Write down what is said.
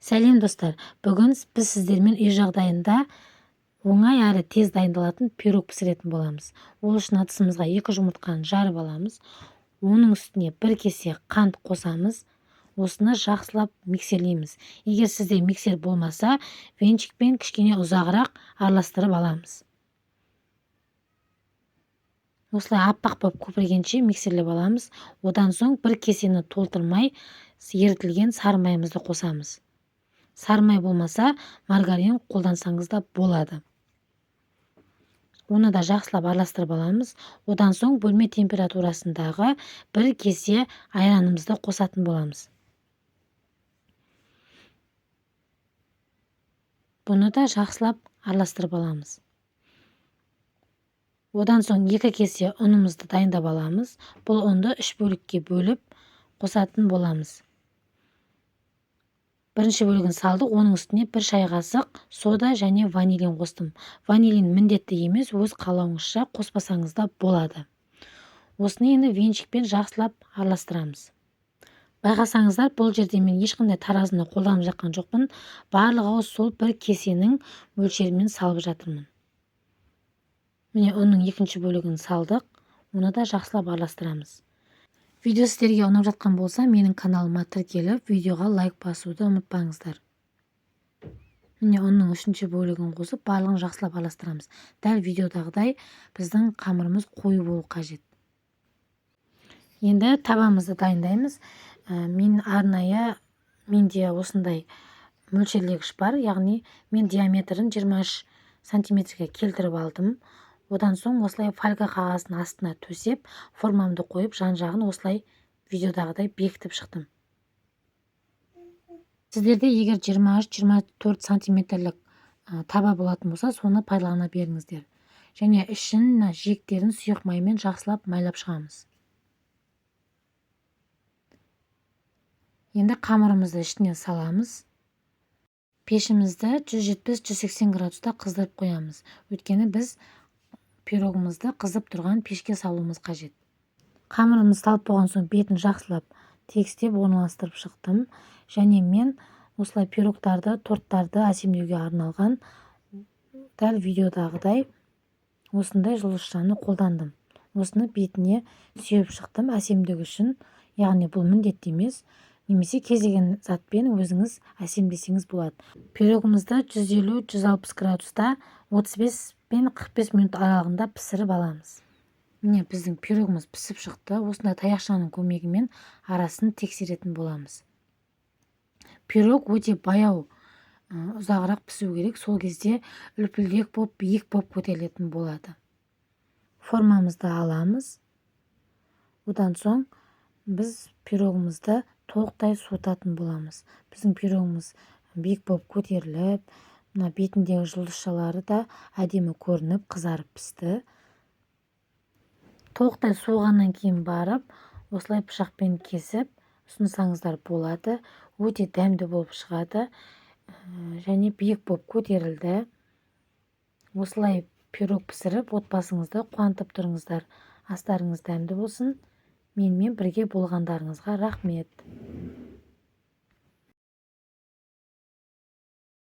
Сәлем достар, бүгін біз сіздермен үй жағдайында оңай әрі тез дайындалатын пирог пісіретін боламыз. Ол үшін ыдысымызға 2 жұмыртқаны жарып аламыз. Оның үстіне 1 кесе қант қосамыз. Осыны жақсылап миксерлейміз. Егер сізде миксер болмаса, венчикпен кішкене ұзағырақ араластырып аламыз. Осылай аппақ болып көпіргенше миксерлеп аламыз. Одан соң 1 кесені толтырмай ерітілген сары майымызды қосамыз. Сары май болмаса, маргарин қолдансаңыз да болады. Оны да жақсылап араластырып аламыз. Одан соң бөлме температурасындағы 1 кесе айранымызды қосатын боламыз. Бұны да жақсылап араластырып аламыз. Одан соң 2 кесе ұнымызды дайындап аламыз. Бұл ұнды 3 бөлікке бөліп қосатын боламыз. Бірінші бөлігін салдық, оның үстіне 1 шай қасық сода және ванилин қостым. Ванилин міндетті емес, өз қалауыңызша қоспасаңыз да болады. Осыны енді венчикпен жақсылап араластырамыз. Байқасаңыздар, бұл жерде мен ешқандай таразыны қолданып жатқан жоқпын. Барлығы сол 1 кесенің мөлшерімен салып жатырмын. Міне оның 2-ші бөлігін салдық, оны да жақсылап араластырамыз. Видео сіздерге ұнап жатқан болса, менің каналыма тіркеліп, видеоға лайк басуды ұмытпаңыздар. Міне оның 3-ші бөлігін қосып, барлығын жақсылап араластырамыз. Дәл видеодағыдай біздің қамырымыз қою болу қажет. Енді табамызды дайындаймыз. Менде осындай мөлшерлегіш бар, яғни мен диаметрін 23 сантиметрге келтіріп алдым. Одан соң осылай фольга қағазын астына төсеп, формамды қойып, жан-жағын осылай видеодағыдай бекітіп шықтым. Сіздерде егер 23-24 сантиметрлік таба болатын болса, соны пайдалана беріңіздер. Және ішін жиектерін сұйық маймен жақсылап майлап шығамыз. Енді қамырымызды ішіне саламыз. Пешімізді 170-180 градуста қыздырып қоямыз. Өйткені біз пирогымызды қызып тұрған пешке салуымыз қажет. Қамырымыз салып болған соң бетін жақсылап тегістеп орналастырып шықтым. Және мен осылай пирогтарды, торттарды әсемдеуге арналған дәл видеодағыдай осындай жұлдызшаны қолдандым. Осыны бетіне сүйеп шықтым әсемдігі үшін. Яғни бұл міндетті емес, немесе кез келген затпен өзіңіз әсемдесеңіз болады. Пирогымызды 150-160 градуста 35 пен 45 минут аралығында пісіріп аламыз. Міне біздің пирогымыз пісіп шықты. Осындай таяқшаның көмегімен арасын тексеретін боламыз. Пирог өте баяу, ұзағырақ пісу керек. Сол кезде үлпілдек болып, биік болып көтерілетін болады. Формамызды аламыз. Одан соң біз пирогымызды толықтай суытатын боламыз. Біздің пирогымыз биік болып көтеріліп, бетіндегі жұлдызшалары да әдемі көрініп, қызарып пісті. Толықтай суығаннан кейін барып, осылай пышақпен кесіп ұсынсаңыздар болады. Өте дәмді болып шығады және биік болып көтерілді. Осылай пирог пісіріп, отбасыңызды қуантып тұрыңыздар. Астарыңыз дәмді болсын. Менімен бірге болғандарыңызға рахмет.